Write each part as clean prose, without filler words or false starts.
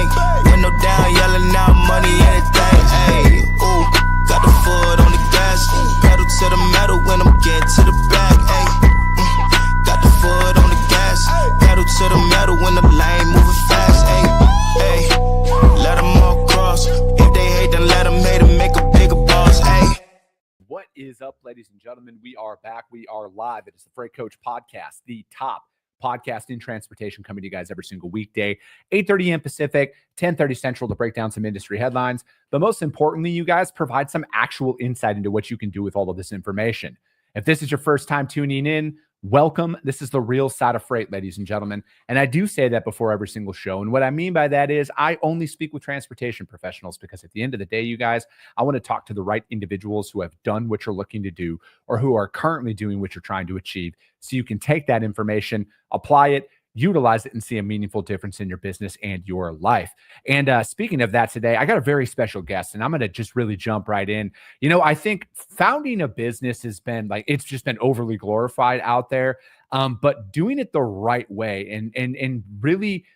bank. Window down, yelling out money, anything. Ayy, ooh, got the foot on the gas. Pedal to the metal when I'm getting to the back. Ayy, got the foot on the gas. Pedal to the metal when the lane moving fast. Ayy, let them all cross. If they hate, then let them hate and make a bigger boss. Ayy. What is up, ladies and gentlemen? We are back. We are live. It is the Freight Coach Podcast, the top podcast in transportation, coming to you guys every single weekday, 8:30 a.m. Pacific, 10:30 Central, to break down some industry headlines. But most importantly, you guys provide some actual insight into what you can do with all of this information. If this is your first time tuning in, welcome. This is the real side of freight, ladies and gentlemen. And I do say that before every single show. And what I mean by that is I only speak with transportation professionals, because at the end of the day, you guys, I want to talk to the right individuals who have done what you're looking to do or who are currently doing what you're trying to achieve, so you can take that information, apply it, utilize it, and see a meaningful difference in your business and your life. And speaking of that, today, I got a very special guest, and I'm going to just really jump right in. You know, I think founding a business has been like, it's just been overly glorified out there. But doing it the right way and really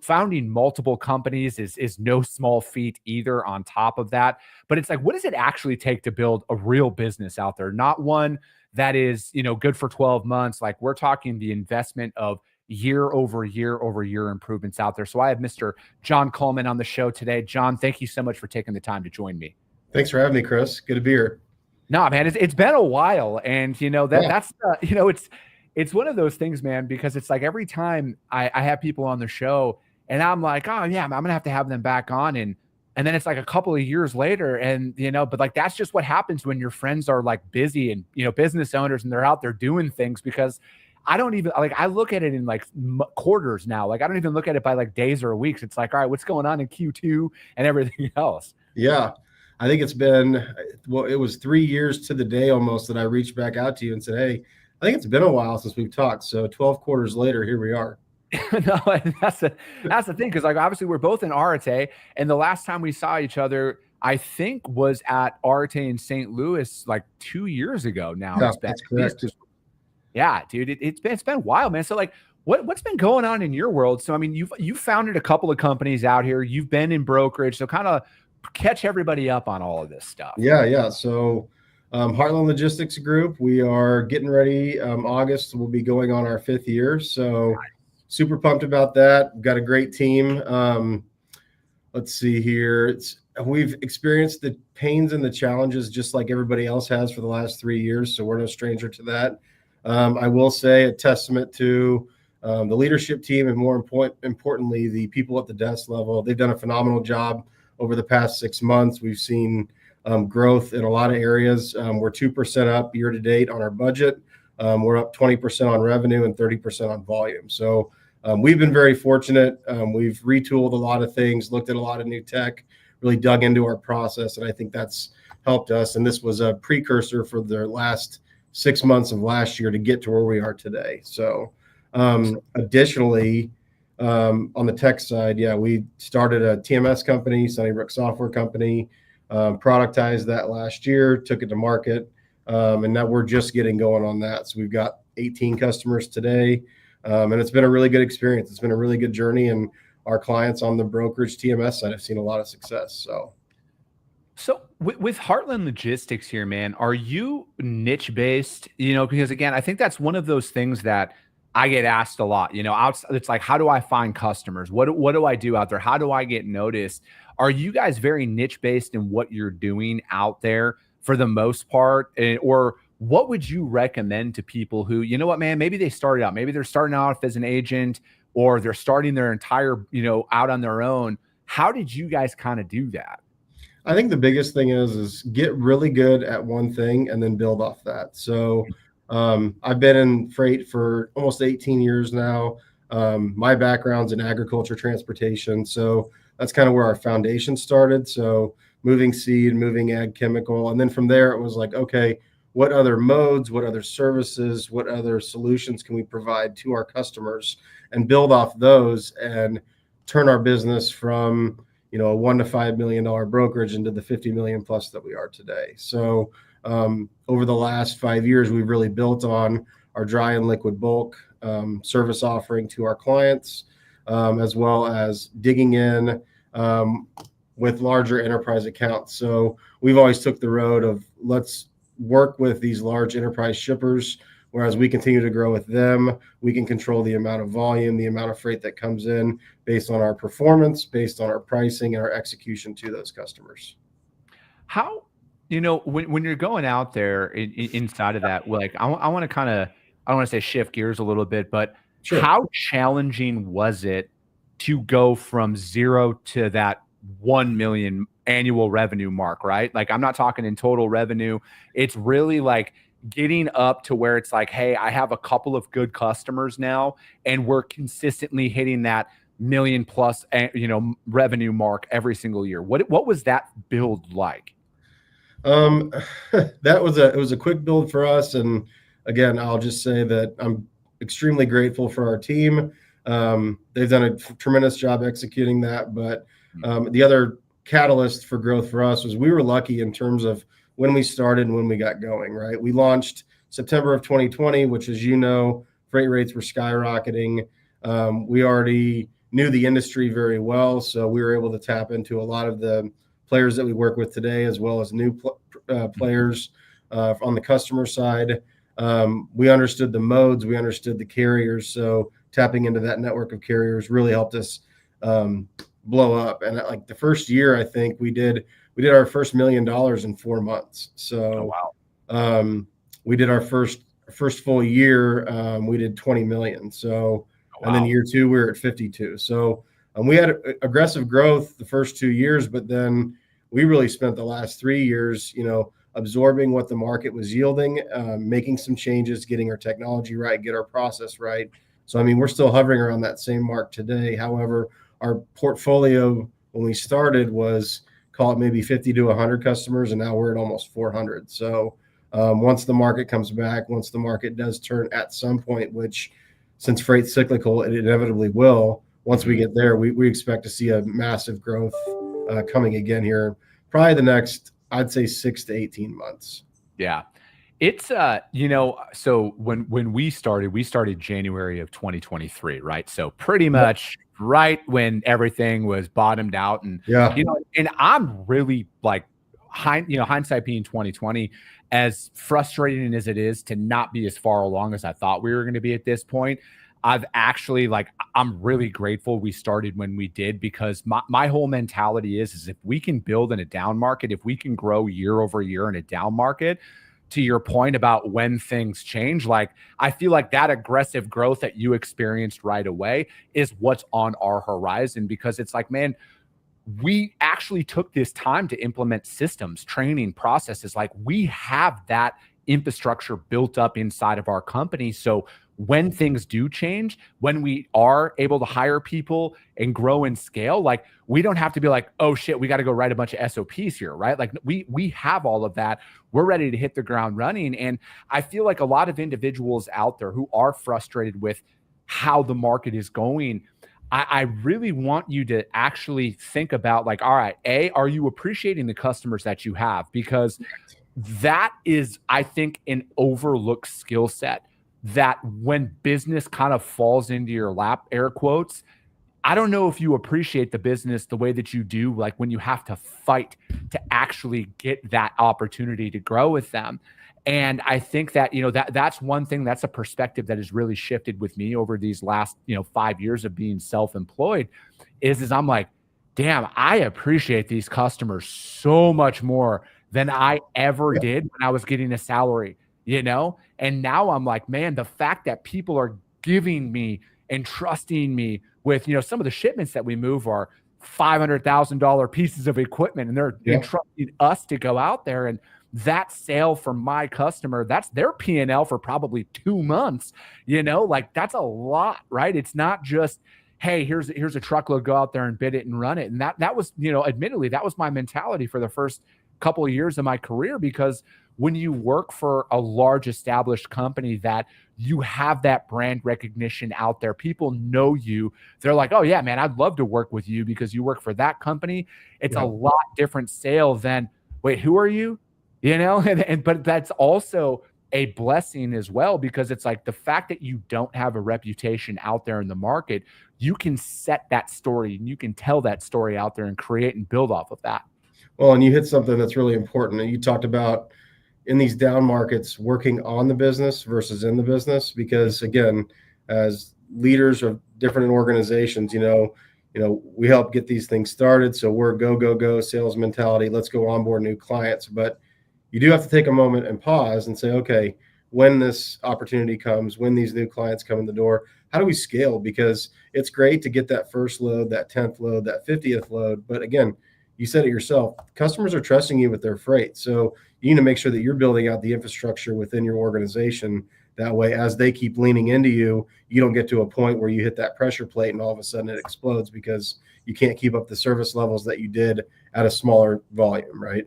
founding multiple companies is no small feat either on top of that. But it's like, what does it actually take to build a real business out there? Not one that is, you know, good for 12 months. Like, we're talking the investment of year over year improvements out there. So I have Mr. John Kuhlman on the show today. John, thank you so much for taking the time to join me. Thanks for having me, Chris. Good to be here. No, man, it's been a while. And, you know, that's, you know, it's one of those things, man, because it's like every time I have people on the show and I'm like, oh yeah, I'm going to have them back on. And then it's like a couple of years later, and, you know, but like, that's just what happens when your friends are like busy and, you know, business owners, and they're out there doing things. Because I don't even like, I look at it in like quarters now. Like, I don't even look at it by like days or weeks. It's like, all right, what's going on in Q2 and everything else. Yeah. I think it's been, well, it was 3 years to the day almost that I reached back out to you and said, hey, I think it's been a while since we've talked. So 12 quarters later, here we are. No, that's the thing. Cause like, obviously we're both in Arete, and the last time we saw each other, I think, was at Arete in St. Louis like 2 years ago now. Yeah, that's correct. Yeah, dude, it's been a while, man. So like, what's been going on in your world? So, I mean, you've founded a couple of companies out here. You've been in brokerage. So kind of catch everybody up on all of this stuff. Yeah. So Heartland Logistics Group, we are getting ready. August, we'll be going on our 5th year. So super pumped about that. We've got a great team. Let's see here. We've experienced the pains and the challenges just like everybody else has for the last 3 years. So we're no stranger to that. I will say, a testament to the leadership team, and more importantly, the people at the desk level. They've done a phenomenal job over the past 6 months. We've seen growth in a lot of areas. We're 2% up year to date on our budget. We're up 20% on revenue and 30% on volume. So we've been very fortunate. We've retooled a lot of things, looked at a lot of new tech, really dug into our process, and I think that's helped us. And this was a precursor for the last 6 months of last year to get to where we are today. So additionally, on the tech side, we started a TMS company, Sunnybrook Software Company, productized that last year, took it to market, and now we're just getting going on that. So we've got 18 customers today, and it's been a really good experience. It's been a really good journey, and our clients on the brokerage TMS side have seen a lot of success. So with Heartland Logistics here, man, are you niche based? You know, because again, I think that's one of those things that I get asked a lot. You know, it's like, how do I find customers? What do I do out there? How do I get noticed? Are you guys very niche based in what you're doing out there for the most part? Or what would you recommend to people who, you know what, man, maybe they started out, maybe they're starting out as an agent, or they're starting their entire, you know, out on their own. How did you guys kind of do that? I think the biggest thing is get really good at one thing and then build off that. So I've been in freight for almost 18 years now. My background's in agriculture transportation. So that's kind of where our foundation started. So moving seed, moving ag chemical. And then from there, it was like, okay, what other modes, what other services, what other solutions can we provide to our customers, and build off those and turn our business from, you know, a $1 to $5 million brokerage into the 50 million plus that we are today. So over the last 5 years, we've really built on our dry and liquid bulk service offering to our clients. as well as digging in with larger enterprise accounts. So we've always took the road of let's work with these large enterprise shippers. Whereas we continue to grow with them, we can control the amount of volume, the amount of freight that comes in based on our performance, based on our pricing and our execution to those customers. How, when you're going out there inside of that, like I want to kind of, I don't want to say shift gears a little bit, but Sure. How challenging was it to go from 0 to that 1 million annual revenue mark, right? Like I'm not talking in total revenue. It's really like getting up to where it's like, hey, I have a couple of good customers now, and we're consistently hitting that million plus, revenue mark every single year. What was that build like? It was a quick build for us. And again, I'll just say that I'm extremely grateful for our team. They've done a tremendous job executing that. But the other catalyst for growth for us was we were lucky in terms of when we started and when we got going, right? We launched September of 2020, which, as you know, freight rates were skyrocketing. We already knew the industry very well, so we were able to tap into a lot of the players that we work with today, as well as new players on the customer side. We understood the modes, we understood the carriers, so tapping into that network of carriers really helped us blow up. And like the first year, I think we did our first $1 million in 4 months. So we did our first full year, we did 20 million. So and then year 2 we were at 52. So we had aggressive growth the first 2 years, but then we really spent the last 3 years, absorbing what the market was yielding, making some changes, getting our technology right, get our process right. So, I mean, we're still hovering around that same mark today. However, our portfolio when we started was, call it maybe 50 to 100 customers, and now we're at almost 400. So once the market comes back, once the market does turn at some point, which since freight's cyclical, it inevitably will, once we get there, we expect to see a massive growth coming again here, probably the next, I'd say 6 to 18 months. Yeah. It's, so when we started January of 2023, right? So pretty much right when everything was bottomed out, and, and I'm really like, hindsight being 2020, as frustrating as it is to not be as far along as I thought we were going to be at this point. I've actually I'm really grateful we started when we did, because my whole mentality is if we can build in a down market, if we can grow year over year in a down market, to your point about when things change, I feel like that aggressive growth that you experienced right away is what's on our horizon, because it's like, man, we actually took this time to implement systems, training, processes. Like we have that infrastructure built up inside of our company. So when things do change, when we are able to hire people and grow and scale, we don't have to be like, oh shit, we got to go write a bunch of SOPs here, right? Like we have all of that. We're ready to hit the ground running. And I feel like a lot of individuals out there who are frustrated with how the market is going, I really want you to actually think about all right, are you appreciating the customers that you have? Because that is, I think, an overlooked skill set that when business kind of falls into your lap, air quotes, I don't know if you appreciate the business the way that you do, when you have to fight to actually get that opportunity to grow with them. And I think that, that's one thing, that's a perspective that has really shifted with me over these last, 5 years of being self-employed is I'm like, damn, I appreciate these customers so much more than I ever did when I was getting a salary, And now I'm like, man, the fact that people are giving me and trusting me with, some of the shipments that we move are $500,000 pieces of equipment, and they're entrusting us to go out there, and that sale for my customer, that's their P&L for probably 2 months, that's a lot, right? It's not just, hey, here's a truckload, go out there and bid it and run it. And that was, admittedly, that was my mentality for the first couple of years of my career, because when you work for a large established company that you have that brand recognition out there, people know you. They're like, oh yeah, man, I'd love to work with you because you work for that company. It's a lot different sale than, wait, who are you? But that's also a blessing as well, because it's like the fact that you don't have a reputation out there in the market, you can set that story and you can tell that story out there and create and build off of that. Well, and you hit something that's really important. And you talked about in these down markets, working on the business versus in the business, because again, as leaders of different organizations, we help get these things started. So we're go sales mentality. Let's go onboard new clients. But you do have to take a moment and pause and say, okay, when this opportunity comes, when these new clients come in the door, how do we scale? Because it's great to get that first load, that 10th load, that 50th load. But again, you said it yourself, customers are trusting you with their freight. So you need to make sure that you're building out the infrastructure within your organization. That way, as they keep leaning into you, you don't get to a point where you hit that pressure plate and all of a sudden it explodes because you can't keep up the service levels that you did at a smaller volume, right?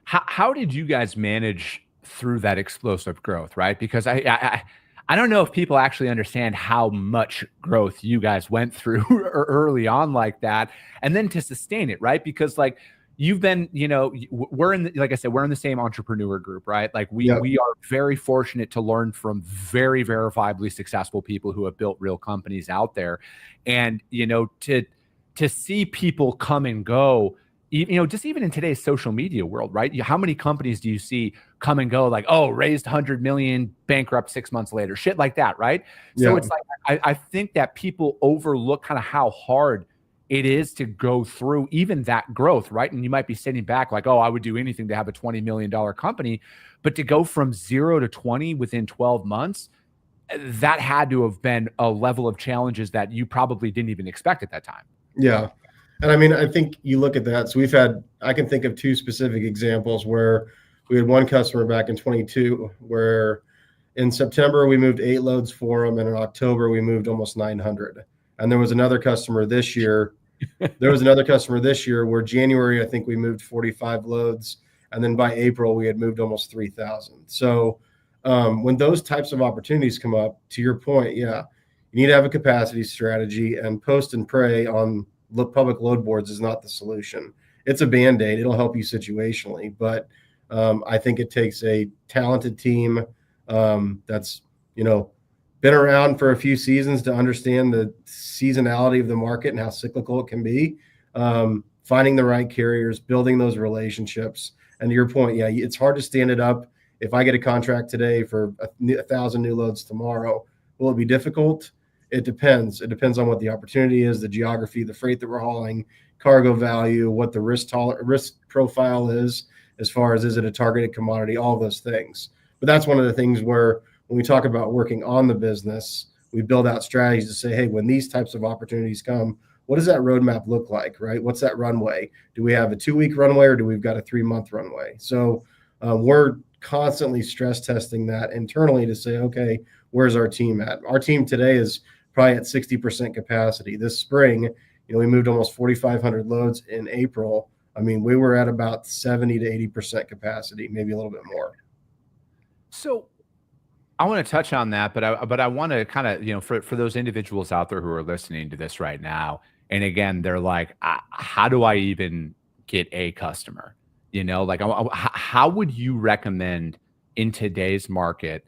How did you guys manage through that explosive growth, right? Because I don't know if people actually understand how much growth you guys went through early on like that, and then to sustain it, right? Because like you've been, we're in, like I said, we're in the same entrepreneur group, right? Like we are very fortunate to learn from very verifiably successful people who have built real companies out there, and to see people come and go. Just even in today's social media world, right? How many companies do you see come and go, like, oh, raised 100 million, bankrupt 6 months later, shit like that, right? So it's like, I think that people overlook kind of how hard it is to go through even that growth, right? And you might be sitting back like, oh, I would do anything to have a $20 million company, but to go from 0 to 20 within 12 months, that had to have been a level of challenges that you probably didn't even expect at that time. Yeah. And I mean, I think you look at that. So I can think of two specific examples where we had one customer back in 22 where in September we moved 8 loads for them, and in October we moved almost 900. And there was another customer this year. Where January, I think we moved 45 loads. And then by April, we had moved almost 3,000. So when those types of opportunities come up, to your point, you need to have a capacity strategy, and post and pray on public load boards is not the solution. It's a Band-Aid. It'll help you situationally, but I think it takes a talented team that's been around for a few seasons to understand the seasonality of the market and how cyclical it can be. Finding the right carriers, building those relationships, and to your point, it's hard to stand it up. If I get a contract today for 1,000 new loads tomorrow, will it be difficult? It depends. It depends on what the opportunity is, the geography, the freight that we're hauling, cargo value, what the risk profile is, as far as is it a targeted commodity, all those things. But that's one of the things where when we talk about working on the business, we build out strategies to say, hey, when these types of opportunities come, what does that roadmap look like, right? What's that runway? Do we have a 2-week runway, or do we've got a 3-month runway? So we're constantly stress testing that internally to say, okay, where's our team at? Our team today is probably at 60% capacity. This spring, we moved almost 4,500 loads in April. I mean, we were at about 70 to 80% capacity, maybe a little bit more. So I want to touch on that, but I want to kind of, for those individuals out there who are listening to this right now, and again, they're like, how do I even get a customer? Like, how would you recommend in today's market,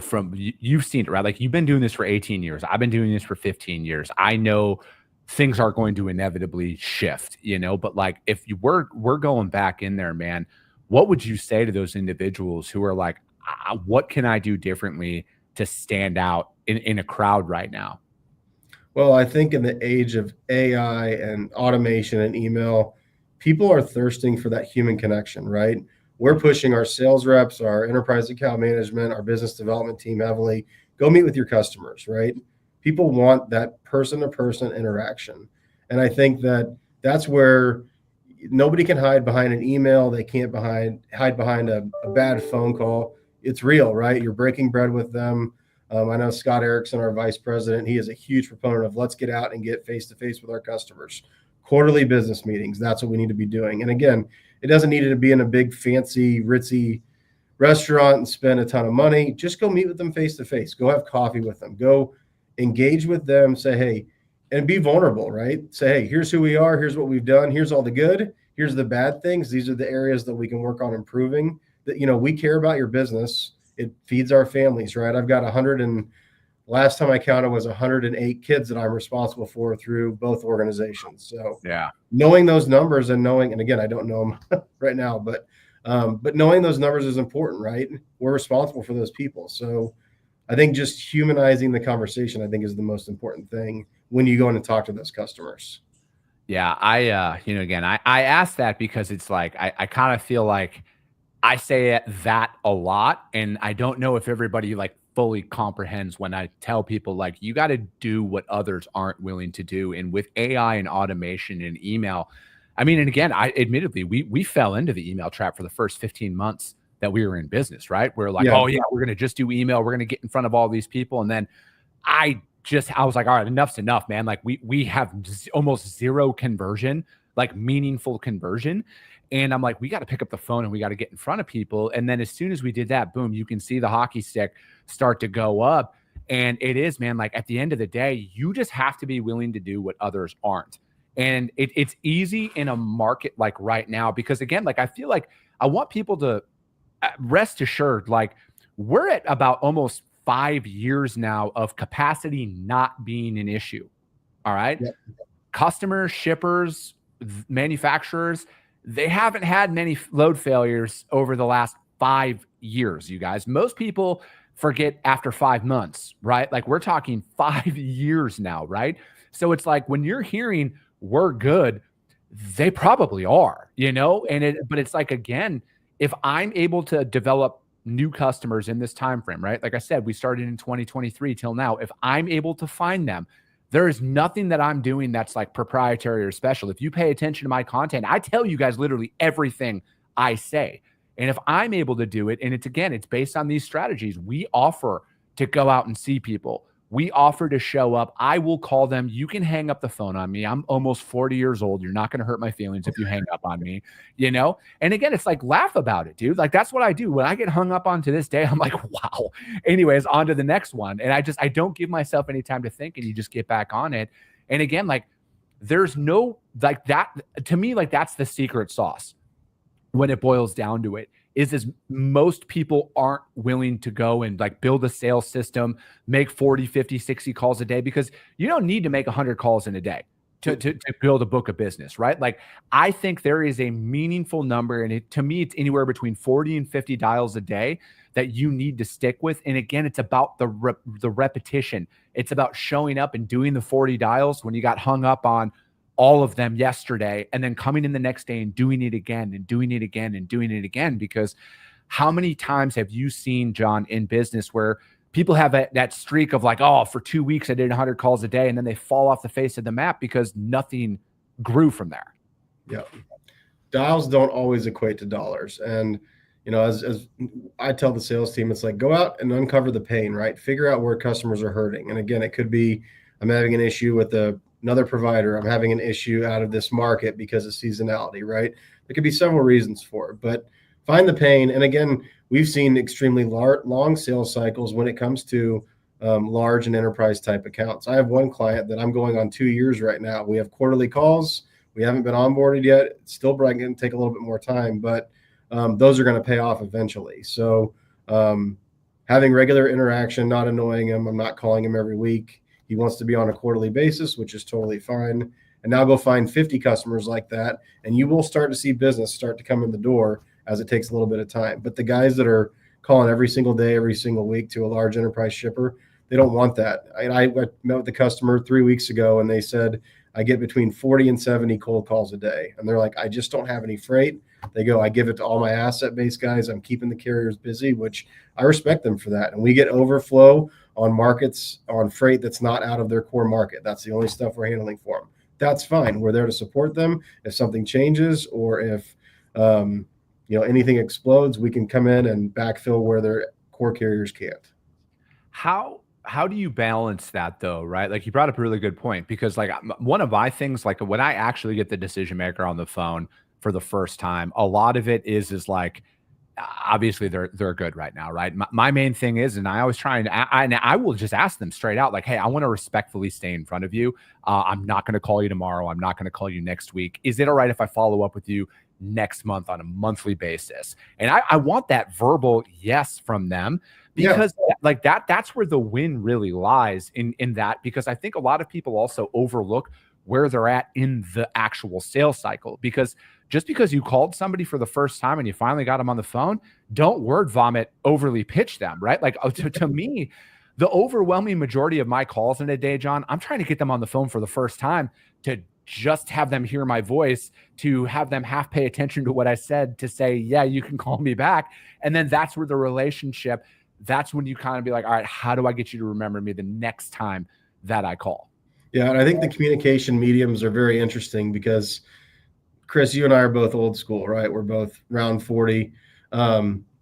from you've seen it, right? Like, you've been doing this for 18 years. I've been doing this for 15 years. I know things are going to inevitably shift, but like, if we're going back in there, man, what would you say to those individuals who are like, what can I do differently to stand out in a crowd right now? Well, I think in the age of AI and automation and email, people are thirsting for that human connection, right? We're pushing our sales reps, our enterprise account management, our business development team heavily. Go meet with your customers, right? People want that person-to-person interaction. And I think that's where nobody can hide behind an email. They can't hide behind a bad phone call. It's real, right? You're breaking bread with them. I know Scott Erickson, our vice president, he is a huge proponent of let's get out and get face-to-face with our customers. Quarterly business meetings, that's what we need to be doing. And again, it doesn't need to be in a big, fancy, ritzy restaurant and spend a ton of money. Just go meet with them face-to-face. Go have coffee with them. Go engage with them. Say, hey, and be vulnerable, right? Say, hey, here's who we are. Here's what we've done. Here's all the good. Here's the bad things. These are the areas that we can work on improving. That we care about your business, it feeds our families, right? I've got 100 and last time I counted was 108 kids that I'm responsible for through both organizations. So Yeah. knowing those numbers and knowing, and again, I don't know them right now, but knowing those numbers is important, right? We're responsible for those people. So I think just humanizing the conversation, I think, is the most important thing when you go in and talk to those customers. Yeah. Again, I asked that because it's like, I kind of feel like I say that a lot, and I don't know if everybody like fully comprehends when I tell people like you got to do what others aren't willing to do. And with AI and automation and email, I mean, and again, I admittedly we fell into the email trap for the first 15 months that we were in business, right? We're like, oh yeah, we're gonna just do email, we're gonna get in front of all these people, and then I was like, all right, enough's enough, man. Like we have almost zero conversion, like meaningful conversion. And I'm like, we got to pick up the phone and we got to get in front of people. And then as soon as we did that, boom, you can see the hockey stick start to go up. And it is, man, like at the end of the day, you just have to be willing to do what others aren't. And it's easy in a market like right now, because again, like I feel like I want people to rest assured, like we're at about almost 5 years now of capacity not being an issue. All right. Yep. Customers, shippers, manufacturers, they haven't had many load failures over the last 5 years, you guys. Most people forget after 5 months, right? Like we're talking 5 years now, right? So it's like when you're hearing we're good, they probably are, but it's like, again, if I'm able to develop new customers in this time frame, right? Like I said, we started in 2023 till now. If I'm able to find them, there is nothing that I'm doing that's like proprietary or special. If you pay attention to my content, I tell you guys literally everything I say. And if I'm able to do it, and it's based on these strategies, we offer to go out and see people. We offer to show up. I will call them. You can hang up the phone on me. I'm almost 40 years old. You're not going to hurt my feelings if you hang up on me, And again, it's like, laugh about it, dude. Like, that's what I do. When I get hung up on to this day, I'm like, wow. Anyways, on to the next one. And I don't give myself any time to think, and you just get back on it. And again, like, there's no, like that, to me, like that's the secret sauce when it boils down to it. Is most people aren't willing to go and like build a sales system, make 40, 50, 60 calls a day, because you don't need to make 100 calls in a day to build a book of business, right? Like I think there is a meaningful number, and to me, it's anywhere between 40 and 50 dials a day that you need to stick with. And again, it's about the repetition. It's about showing up and doing the 40 dials when you got hung up on all of them yesterday, and then coming in the next day and doing it again and doing it again and doing it again. Because how many times have you seen, John, in business where people have that streak of like, oh, for 2 weeks I did 100 calls a day, and then they fall off the face of the map because nothing grew from there? Yeah. Dials don't always equate to dollars. And, as I tell the sales team, it's like, go out and uncover the pain, right? Figure out where customers are hurting. And again, it could be, I'm having an issue with another provider. I'm having an issue out of this market because of seasonality, right? There could be several reasons for it, but find the pain. And again, we've seen extremely long sales cycles when it comes to large and enterprise type accounts. I have one client that I'm going on 2 years right now. We have quarterly calls. We haven't been onboarded yet. It's still probably going to take a little bit more time, but those are going to pay off eventually. So having regular interaction, not annoying him. I'm not calling him every week. He wants to be on a quarterly basis, which is totally fine. And now go find 50 customers like that, and you will start to see business start to come in the door, as it takes a little bit of time. But the guys that are calling every single day, every single week to a large enterprise shipper, they don't want that. I met with the customer 3 weeks ago, and they said, I get between 40 and 70 cold calls a day. And they're like, I just don't have any freight. They go, I give it to all my asset-based guys. I'm keeping the carriers busy, which I respect them for that. And we get overflow on markets, on freight that's not out of their core market. That's the only stuff we're handling for them. That's fine. We're there to support them. If something changes, or if anything explodes, we can come in and backfill where their core carriers can't. How do you balance that though, right? Like you brought up a really good point, because like one of my things, like when I actually get the decision maker on the phone for the first time, a lot of it is like, obviously they're good right now, right? My main thing is, and I always try and I will just ask them straight out, like, hey, I want to respectfully stay in front of you. I'm not going to call you tomorrow. I'm not going to call you next week. Is it all right if I follow up with you next month on a monthly basis. And I want that verbal yes from them, because like that's where the win really lies in that, because I think a lot of people also overlook where they're at in the actual sales cycle. Because just because you called somebody for the first time and you finally got them on the phone, don't word vomit, overly pitch them, right? Like to me, the overwhelming majority of my calls in a day, John, I'm trying to get them on the phone for the first time to just have them hear my voice, to have them half pay attention to what I said, to say, yeah, you can call me back. And then that's where the relationship, that's when you kind of be like, all right, how do I get you to remember me the next time that I call? Yeah. And I think the communication mediums are very interesting because, Chris, you and I are both old school, right? We're both around 40.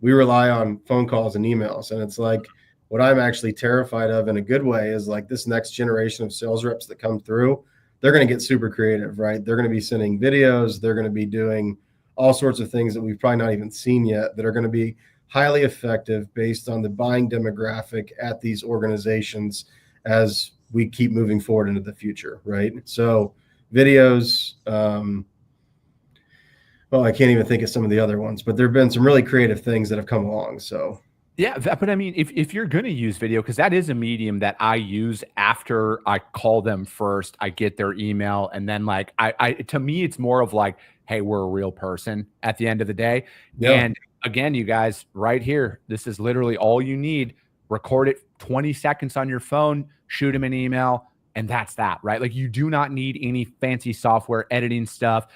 We rely on phone calls and emails. And it's like, what I'm actually terrified of in a good way is like this next generation of sales reps that come through, they're going to get super creative, right? They're going to be sending videos. They're going to be doing all sorts of things that we've probably not even seen yet that are going to be highly effective based on the buying demographic at these organizations as we keep moving forward into the future, right? So videos, well, I can't even think of some of the other ones, but there have been some really creative things that have come along. So yeah, but I mean, if you're going to use video, because that is a medium that I use after I call them first, I get their email, and then like I to me, it's more of like, hey, we're a real person at the end of the day. Yeah. And again, you guys, right here, this is literally all you need. Record it 20 seconds on your phone, shoot them an email, and that's that, right? Like you do not need any fancy software editing stuff.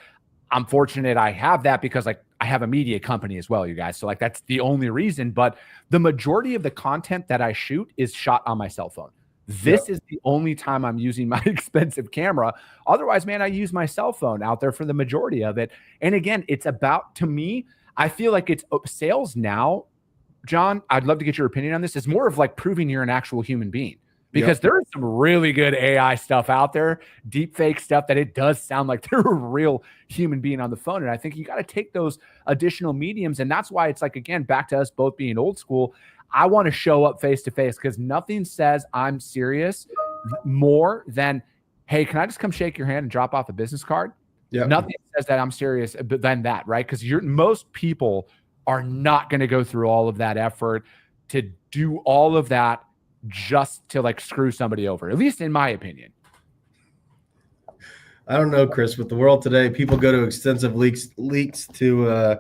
I'm fortunate I have that because like I have a media company as well, you guys. So like that's the only reason, but the majority of the content that I shoot is shot on my cell phone. This is the only time I'm using my expensive camera. Otherwise, man, I use my cell phone out there for the majority of it. And again, it's about, to me, I feel like it's sales now, John, I'd love to get your opinion on this. It's more of like proving you're an actual human being. Because there is some really good AI stuff out there, deep fake stuff that it does sound like they're a real human being on the phone. And I think you got to take those additional mediums. And that's why it's like, again, back to us both being old school. I want to show up face to face because nothing says I'm serious more than, hey, can I just come shake your hand and drop off a business card? Yeah. Nothing says that I'm serious than that, right? Because most people are not going to go through all of that effort to do all of that just to like screw somebody over, at least in my opinion. I don't know, Chris, with the world today, people go to extensive leaks to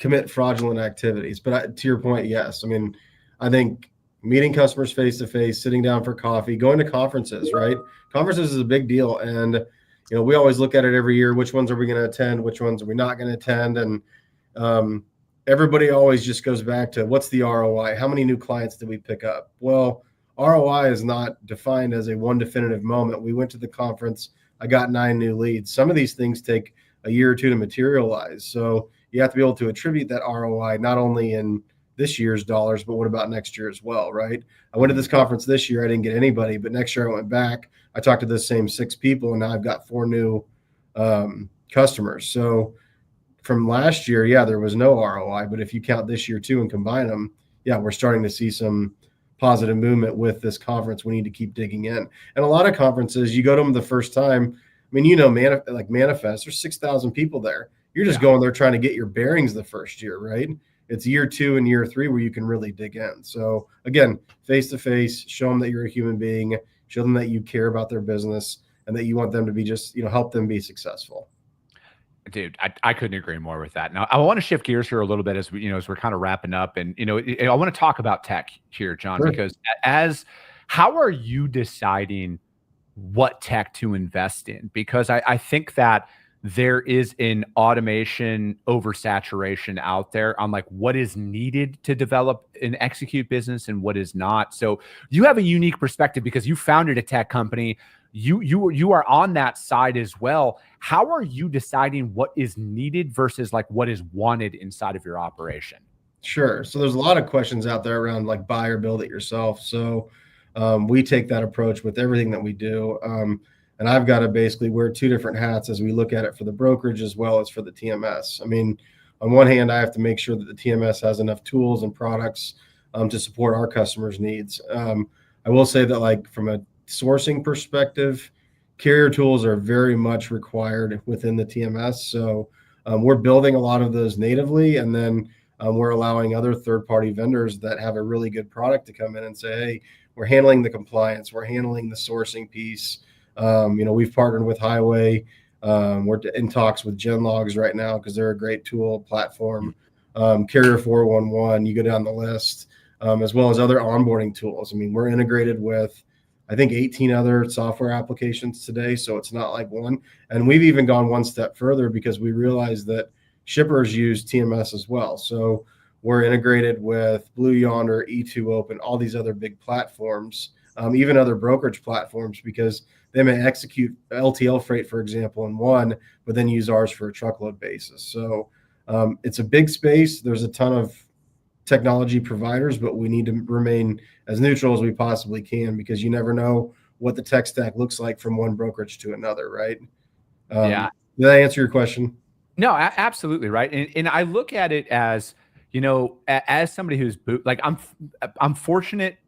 commit fraudulent activities. But to your point, yes. I mean, I think meeting customers face-to-face, sitting down for coffee, going to conferences, right? Conferences is a big deal. And, you know, we always look at it every year. Which ones are we going to attend? Which ones are we not going to attend? And everybody always just goes back to what's the ROI? How many new clients did we pick up? Well, ROI is not defined as a one definitive moment. We went to the conference, I got 9 new leads. Some of these things take a year or two to materialize. So you have to be able to attribute that ROI, not only in this year's dollars, but what about next year as well, right? I went to this conference this year, I didn't get anybody, but next year I went back, I talked to the same 6 people, and now I've got 4 new customers. So from last year, yeah, there was no ROI, but if you count this year too and combine them, yeah, we're starting to see some positive movement with this conference. We need to keep digging in. And a lot of conferences, you go to them the first time. I mean, you know, like Manifest, there's 6,000 people there. You're just going there trying to get your bearings the first year, right? It's year 2 and year 3 where you can really dig in. So again, face-to-face, show them that you're a human being, show them that you care about their business and that you want them to be just, you know, help them be successful. Dude, I couldn't agree more with that. Now, I want to shift gears here a little bit as we, as we're kind of wrapping up, and I want to talk about tech here, John, sure. Because how are you deciding what tech to invest in? Because I think that there is an automation oversaturation out there on like what is needed to develop and execute business and what is not. So you have a unique perspective because you founded a tech company. You are on that side as well. How are you deciding what is needed versus like what is wanted inside of your operation? Sure. So there's a lot of questions out there around like buy or build it yourself. So we take that approach with everything that we do. And I've got to basically wear 2 different hats as we look at it for the brokerage as well as for the TMS. I mean, on one hand, I have to make sure that the TMS has enough tools and products to support our customers' needs. I will say that like from a sourcing perspective, carrier tools are very much required within the TMS. So we're building a lot of those natively, and then we're allowing other third-party vendors that have a really good product to come in and say, hey, we're handling the compliance, we're handling the sourcing piece. We've partnered with Highway. We're in talks with GenLogs right now because they're a great tool platform. Carrier 411, you go down the list, as well as other onboarding tools. I mean, we're integrated with, I think, 18 other software applications today. So it's not like one. And we've even gone one step further because we realized that shippers use TMS as well. So we're integrated with Blue Yonder, E2 Open, all these other big platforms, even other brokerage platforms, because they may execute LTL freight, for example, in one, but then use ours for a truckload basis. So it's a big space. There's a ton of technology providers, but we need to remain as neutral as we possibly can, because you never know what the tech stack looks like from one brokerage to another, right? Yeah. Did that answer your question? No, absolutely. Right. And I look at it as, as somebody who's like, I'm fortunate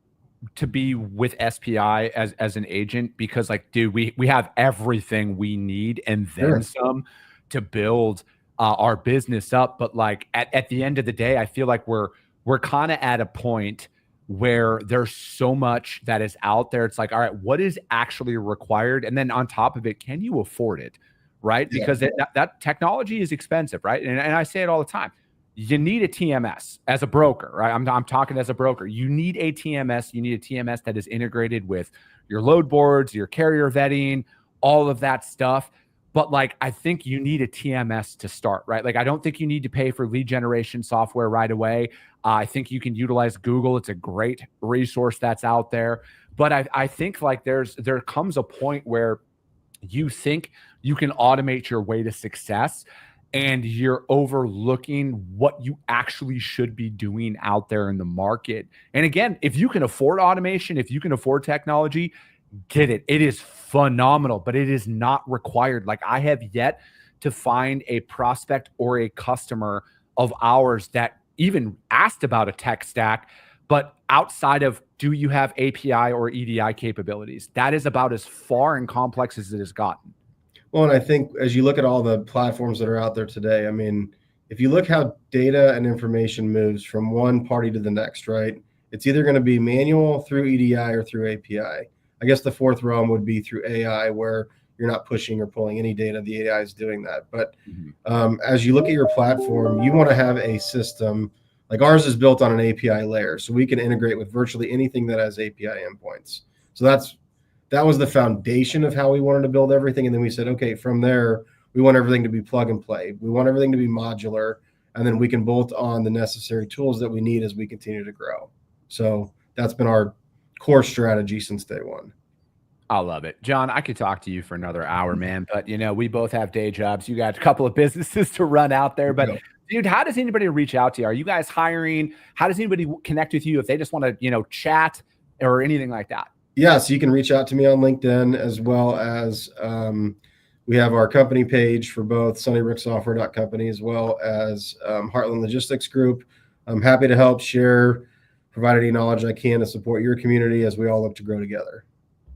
to be with SPI as an agent, because like, dude, we have everything we need and then some to build our business up. But like at the end of the day, I feel like we're kind of at a point where there's so much that is out there. It's like, all right, what is actually required? And then on top of it, can you afford it? Right. Yeah. Because that technology is expensive. Right. And I say it all the time. You need a TMS as a broker, right? I'm talking as a broker. You need a TMS. You need a TMS that is integrated with your load boards, your carrier vetting, all of that stuff. But like, I think you need a TMS to start, right? Like, I don't think you need to pay for lead generation software right away. I think you can utilize Google. It's a great resource that's out there. But I think like there comes a point where you think you can automate your way to success, and you're overlooking what you actually should be doing out there in the market. And again, if you can afford automation, if you can afford technology, get it. It is phenomenal, but it is not required. Like, I have yet to find a prospect or a customer of ours that even asked about a tech stack, but outside of, do you have API or EDI capabilities? That is about as far and complex as it has gotten. Well, and I think as you look at all the platforms that are out there today, I mean, if you look how data and information moves from one party to the next, right? It's either going to be manual through EDI or through API. I guess the fourth realm would be through AI, where you're not pushing or pulling any data. The AI is doing that. But as you look at your platform, you want to have a system like ours is built on an API layer, so we can integrate with virtually anything that has API endpoints. So that was the foundation of how we wanted to build everything. And then we said, okay, from there, we want everything to be plug and play. We want everything to be modular, and then we can bolt on the necessary tools that we need as we continue to grow. So that's been our core strategy since day one. I love it. John, I could talk to you for another hour, man, but we both have day jobs. You got a couple of businesses to run out there, but dude, how does anybody reach out to you? Are you guys hiring? How does anybody connect with you if they just want to, chat or anything like that? Yeah, so you can reach out to me on LinkedIn, as well as we have our company page for both sunnyricksoftware.company as well as Heartland Logistics Group. I'm happy to help share, provide any knowledge I can to support your community as we all look to grow together.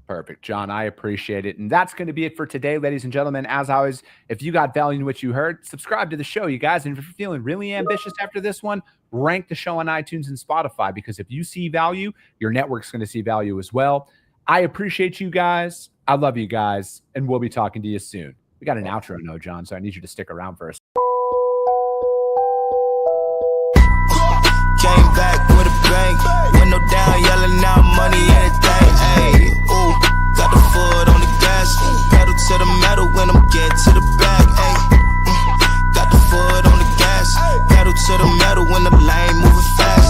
Perfect, John. I appreciate it. And that's going to be it for today, ladies and gentlemen. As always, if you got value in what you heard, subscribe to the show, you guys. And if you're feeling really ambitious after this one, rank the show on iTunes and Spotify, because if you see value, your network's going to see value as well. I appreciate you guys. I love you guys. And we'll be talking to you soon. We got an outro, no, John, so I need you to stick around for a second. Came back with a bang, window down, yelling out money, anything. Ayy, ooh, got the foot on the gas, pedal to the metal when I'm getting to the back. Ayy, got the foot on the gas, pedal to the metal when the lane moving fast.